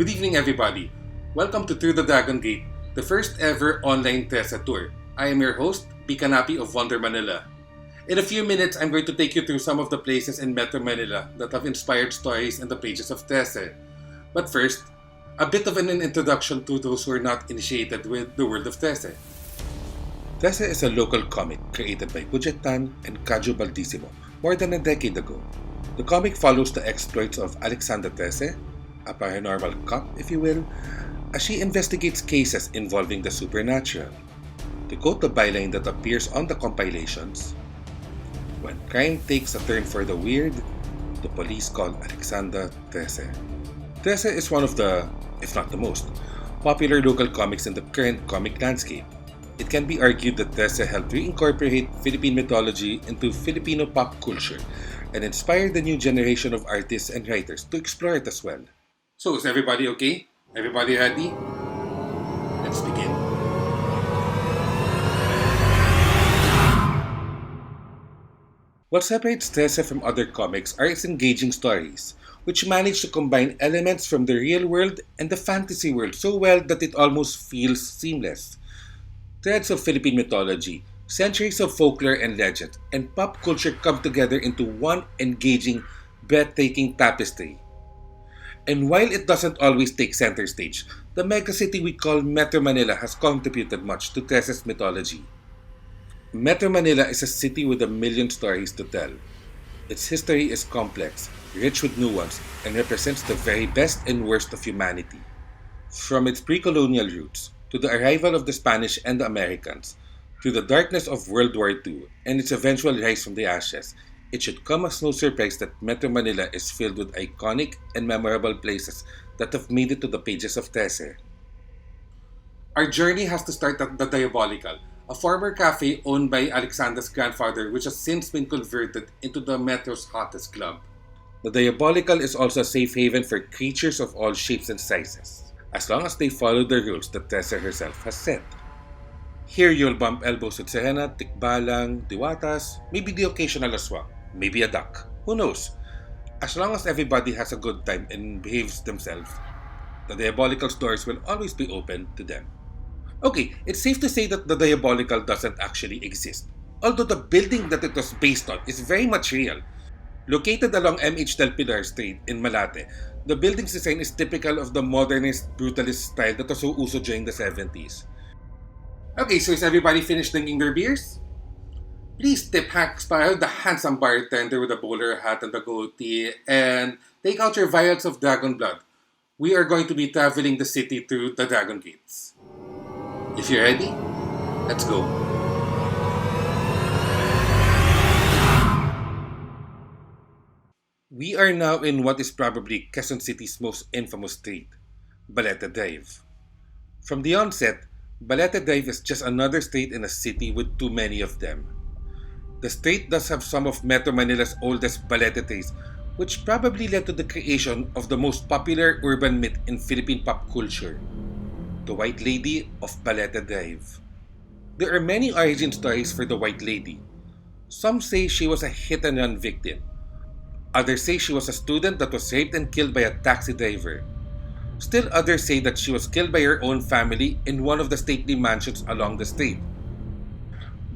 Good evening, everybody. Welcome to Through the Dragon Gate, the first ever online Trese tour. I am your host, B Canapi of WanderManila. In a few minutes, I'm going to take you through some of the places in Metro Manila that have inspired stories in the pages of Trese. But first, a bit of an introduction to those who are not initiated with the world of Trese. Trese is a local comic created by Pujetan and Kaju Baldissimo more than a decade ago. The comic follows the exploits of Alexandra Trese, a paranormal cop, if you will, as she investigates cases involving the supernatural. To quote the byline that appears on the compilations, "When crime takes a turn for the weird, the police call Alexandra Trese." Trese is one of the, if not the most, popular local comics in the current comic landscape. It can be argued that Trese helped reincorporate Philippine mythology into Filipino pop culture and inspired the new generation of artists and writers to explore it as well. So, is everybody okay? Everybody ready? Let's begin. What separates Trese from other comics are its engaging stories, which manage to combine elements from the real world and the fantasy world so well that it almost feels seamless. Threads of Philippine mythology, centuries of folklore and legend, and pop culture come together into one engaging, breathtaking tapestry. And while it doesn't always take center stage, the megacity we call Metro Manila has contributed much to Trese's mythology. Metro Manila is a city with a million stories to tell. Its history is complex, rich with nuance, and represents the very best and worst of humanity. From its pre-colonial roots, to the arrival of the Spanish and the Americans, to the darkness of World War II and its eventual rise from the ashes, it should come as no surprise that Metro Manila is filled with iconic and memorable places that have made it to the pages of Trese. Our journey has to start at the Diabolical, a former cafe owned by Alexandra's grandfather which has since been converted into the Metro's hottest club. The Diabolical is also a safe haven for creatures of all shapes and sizes, as long as they follow the rules that Trese herself has set. Here you'll bump elbows with Serena, Tikbalang, Diwatas, maybe the occasional aswang, maybe a duck. Who knows? As long as everybody has a good time and behaves themselves, the Diabolical's doors will always be open to them. Okay, it's safe to say that the Diabolical doesn't actually exist, although the building that it was based on is very much real. Located along MH Del Pilar Street in Malate, the building's design is typical of the modernist, brutalist style that was so uso during the 70s. Okay, so is everybody finished drinking their beers? Please tip Hank Sparrow, the handsome bartender with a bowler hat and the goatee, and take out your vials of dragon blood. We are going to be traveling the city through the Dragon Gates. If you're ready, let's go. We are now in what is probably Quezon City's most infamous street, Baleta Dive. From the onset, Baleta Dive is just another street in a city with too many of them. The street does have some of Metro Manila's oldest balete trees, which probably led to the creation of the most popular urban myth in Philippine pop culture, the White Lady of Baleta Dive. There are many origin stories for the White Lady. Some say she was a hit-and-run victim. Others say she was a student that was raped and killed by a taxi driver. Still others say that she was killed by her own family in one of the stately mansions along the street.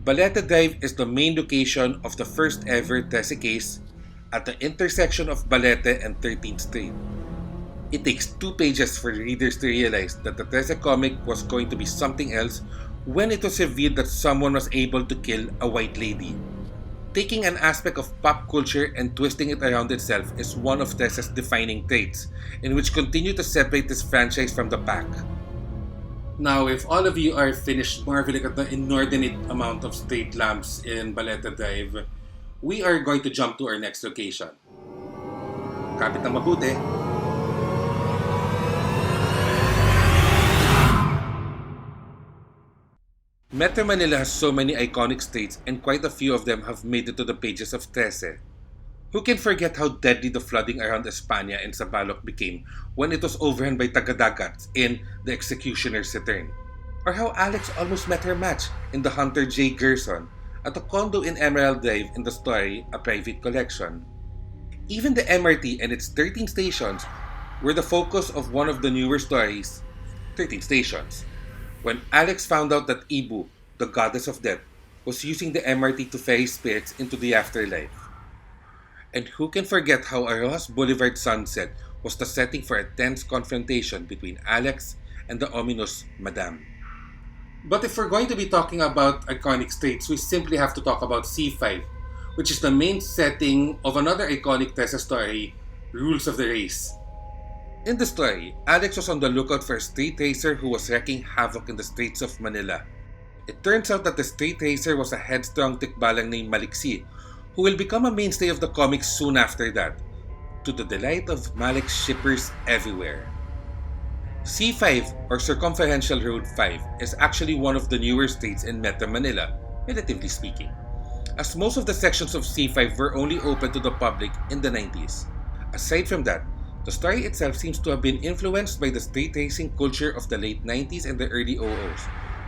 Baleta Dive is the main location of the first ever Trese case at the intersection of Balete and 13th Street. It takes 2 pages for readers to realize that the Trese comic was going to be something else when it was revealed that someone was able to kill a white lady. Taking an aspect of pop culture and twisting it around itself is one of Trese's defining traits, in which continue to separate this franchise from the pack. Now, if all of you are finished marveling at the inordinate amount of street lamps in Baleta Dive, we are going to jump to our next location. Kapit na mabuti. Metro Manila has so many iconic streets and quite a few of them have made it to the pages of Trese. Who can forget how deadly the flooding around Espana and Sabalok became when it was overrun by tagadagats in The Executioner's Return? Or how Alex almost met her match in The Hunter J. Gerson at a condo in Emerald Drive in the story A Private Collection. Even the MRT and its 13 stations were the focus of one of the newer stories, 13 Stations, when Alex found out that Ibu, the goddess of death, was using the MRT to ferry spirits into the afterlife. And who can forget how a Rojas Boulevard sunset was the setting for a tense confrontation between Alex and the ominous Madame. But if we're going to be talking about iconic states, we simply have to talk about C5, which is the main setting of another iconic Tessa story, Rules of the Race. In the story, Alex was on the lookout for a street racer who was wreaking havoc in the streets of Manila. It turns out that the street racer was a headstrong tikbalang named Maliksi, who will become a mainstay of the comics soon after that, to the delight of Malik's shippers everywhere. C5, or Circumferential Road 5, is actually one of the newer states in Metro Manila, relatively speaking, as most of the sections of C5 were only open to the public in the 90s. Aside from that, the story itself seems to have been influenced by the street racing culture of the late 90s and the early 00s,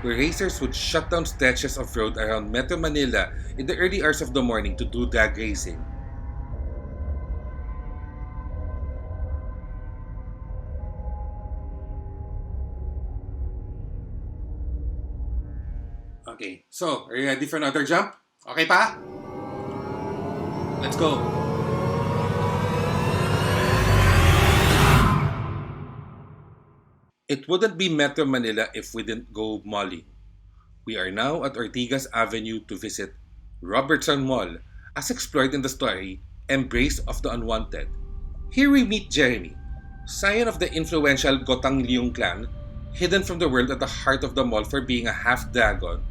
where racers would shut down stretches of road around Metro Manila in the early hours of the morning to do drag racing. Okay, so are you ready for another jump? Okay pa? Let's go! It wouldn't be Metro Manila if we didn't go Molly. We are now at Ortigas Avenue to visit Robertson Mall, as explored in the story Embrace of the Unwanted. Here we meet Jeremy, scion of the influential Gotang Leung clan, hidden from the world at the heart of the mall for being a half-dragon,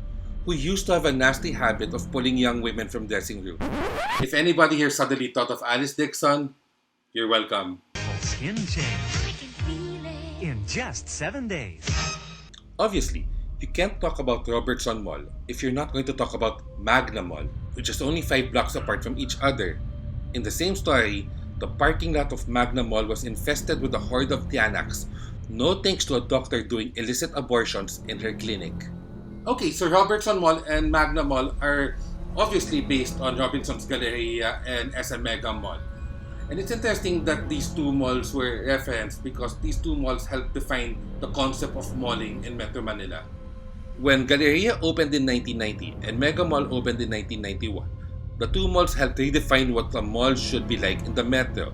who used to have a nasty habit of pulling young women from dressing room. If anybody here suddenly thought of Alice Dixon, you're welcome. Skin change in just 7 days. Obviously, you can't talk about Robertson Mall if you're not going to talk about Magna Mall, which is only 5 blocks apart from each other. In the same story, the parking lot of Magna Mall was infested with a horde of Tianaks, no thanks to a doctor doing illicit abortions in her clinic. Okay, so Robertson Mall and Magna Mall are obviously based on Robinson's Galleria and SM Mega Mall. And it's interesting that these two malls were referenced because these two malls helped define the concept of malling in Metro Manila. When Galleria opened in 1990 and Mega Mall opened in 1991, the two malls helped redefine what a mall should be like in the metro,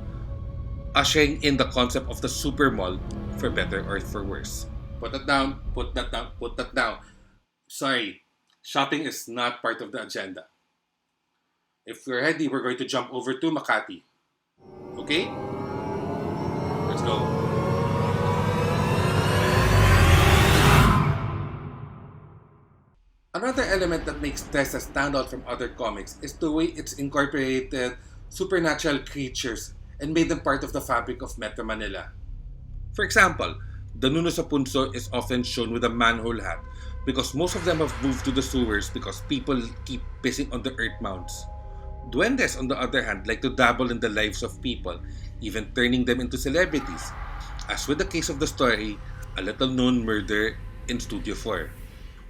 ushering in the concept of the super mall, for better or for worse. Put that down, put that down, put that down. Sorry, shopping is not part of the agenda. If we're ready, we're going to jump over to Makati. Okay? Let's go. Another element that makes Trese stand out from other comics is the way it's incorporated supernatural creatures and made them part of the fabric of Metro Manila. For example, the Nuno sa Punso is often shown with a manhole hat because most of them have moved to the sewers because people keep pissing on the earth mounds. Duendes, on the other hand, like to dabble in the lives of people, even turning them into celebrities, as with the case of the story, A Little Known Murder in Studio 4.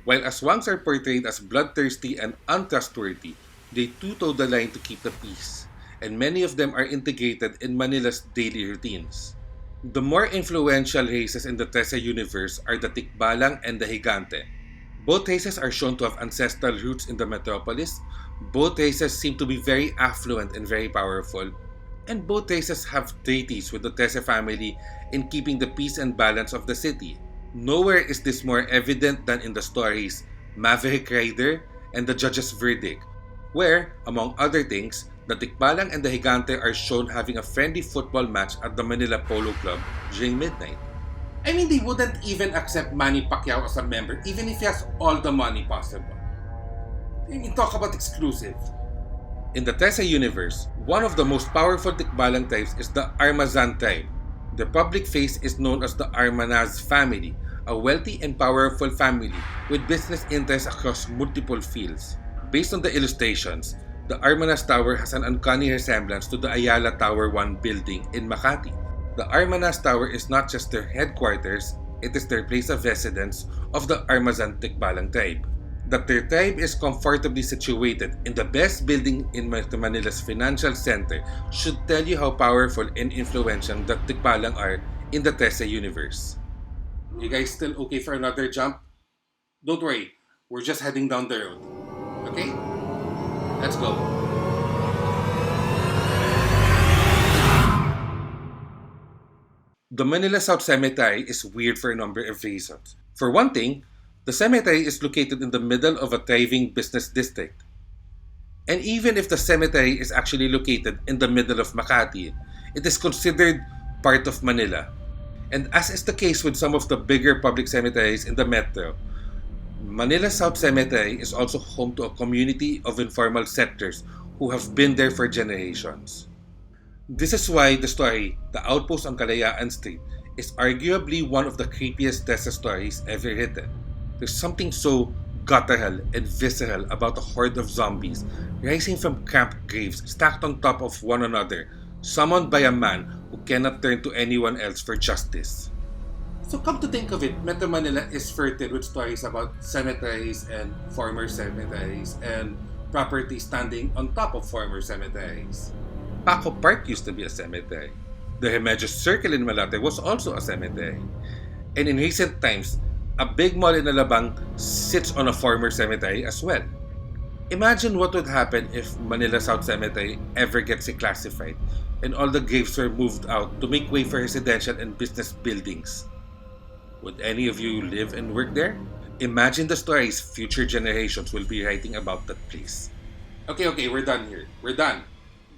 While aswangs are portrayed as bloodthirsty and untrustworthy, they too toe the line to keep the peace, and many of them are integrated in Manila's daily routines. The more influential races in the Trese universe are the Tikbalang and the Higante. Both races are shown to have ancestral roots in the metropolis, both races seem to be very affluent and very powerful, and both races have treaties with the Trese family in keeping the peace and balance of the city. Nowhere is this more evident than in the stories Maverick Rider and the Judge's Verdict, where, among other things, the Tikbalang and the Higante are shown having a friendly football match at the Manila Polo Club during midnight. I mean, they wouldn't even accept Manny Pacquiao as a member even if he has all the money possible. I mean, talk about exclusive. In the Trese universe, one of the most powerful Tikbalang tribes is the Armazan tribe. The public face is known as the Armanaz family, a wealthy and powerful family with business interests across multiple fields. Based on the illustrations, the Armanaz Tower has an uncanny resemblance to the Ayala Tower 1 building in Makati. The Armanaz Tower is not just their headquarters, it is their place of residence of the Armazan Tikbalang tribe. That their tribe is comfortably situated in the best building in Metro Manila's financial center should tell you how powerful and influential the Tikbalang are in the Trese universe. You guys still okay for another jump? Don't worry, we're just heading down the road. Okay? Let's go. The Manila South Cemetery is weird for a number of reasons. For one thing, the cemetery is located in the middle of a thriving business district. And even if the cemetery is actually located in the middle of Makati, it is considered part of Manila. And as is the case with some of the bigger public cemeteries in the metro, Manila South Cemetery is also home to a community of informal settlers who have been there for generations. This is why the story, The Outpost on Kalayaan Street, is arguably one of the creepiest Tessa stories ever written. There's something so guttural and visceral about a horde of zombies rising from cramped graves stacked on top of one another, summoned by a man who cannot turn to anyone else for justice. So come to think of it, Metro Manila is fertile with stories about cemeteries and former cemeteries and property standing on top of former cemeteries. Paco Park used to be a cemetery. The Remedios Circle in Malate was also a cemetery. And in recent times, a big mall in Alabang sits on a former cemetery as well. Imagine what would happen if Manila South Cemetery ever gets reclassified and all the graves were moved out to make way for residential and business buildings. Would any of you live and work there? Imagine the stories future generations will be writing about that place. Okay, we're done here. We're done.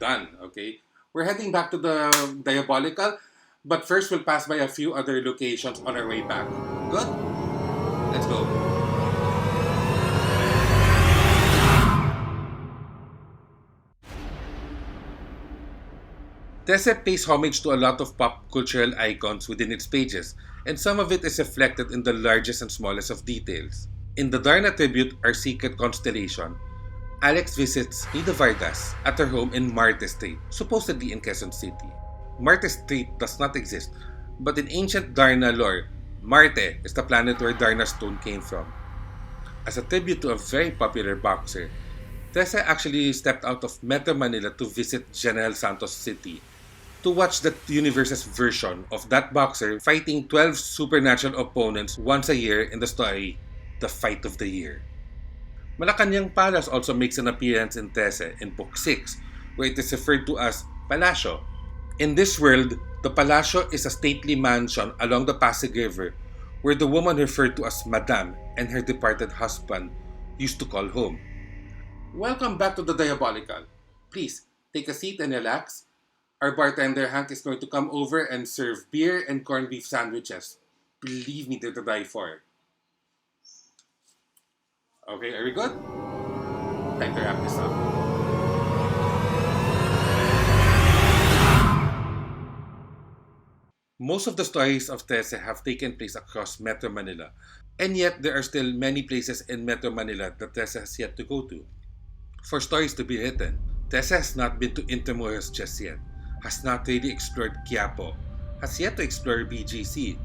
Done, okay? We're heading back to the Diabolical, but first we'll pass by a few other locations on our way back. Good? Let's go. Trese pays homage to a lot of pop cultural icons within its pages, and some of it is reflected in the largest and smallest of details. In the Darna tribute, Our Secret Constellation, Alex visits Nida Vargas at her home in Marte Street, supposedly in Quezon City. Marte Street does not exist, but in ancient Darna lore, Marte is the planet where Darna stone came from. As a tribute to a very popular boxer, Trese actually stepped out of Metro Manila to visit General Santos City to watch the universe's version of that boxer fighting 12 supernatural opponents once a year in the story, The Fight of the Year. Malacanang Palace also makes an appearance in Trese in Book 6, where it is referred to as Palacio. In this world, the Palacio is a stately mansion along the Pasig River where the woman referred to as Madame and her departed husband used to call home. Welcome back to the Diabolical. Please, take a seat and relax. Our bartender Hank is going to come over and serve beer and corned beef sandwiches. Believe me, they're to die for. Okay, are we good? Time to wrap this up. Most of the stories of Trese have taken place across Metro Manila, and yet there are still many places in Metro Manila that Trese has yet to go to. For stories to be written, Trese has not been to Intramuros just yet, has not really explored Quiapo, has yet to explore BGC.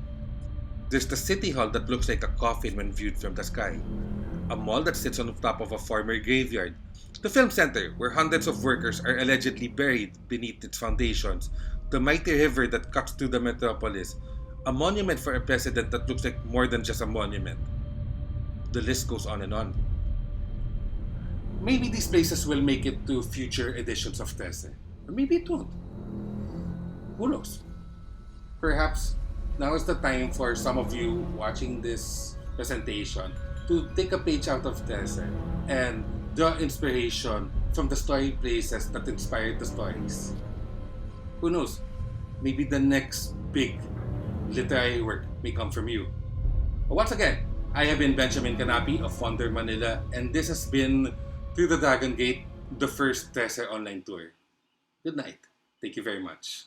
There's the city hall that looks like a coffin when viewed from the sky, a mall that sits on top of a former graveyard, the film center where hundreds of workers are allegedly buried beneath its foundations, the mighty river that cuts through the metropolis, a monument for a president that looks like more than just a monument. The list goes on and on. Maybe these places will make it to future editions of Trese. Or maybe it won't. Who knows? Perhaps now is the time for some of you watching this presentation to take a page out of Trese and draw inspiration from the story places that inspired the stories. Who knows? Maybe the next big literary work may come from you. But once again, I have been Benjamin Canapi of WanderManila, and this has been Through the Dragon Gate, the first Trese online tour. Good night. Thank you very much.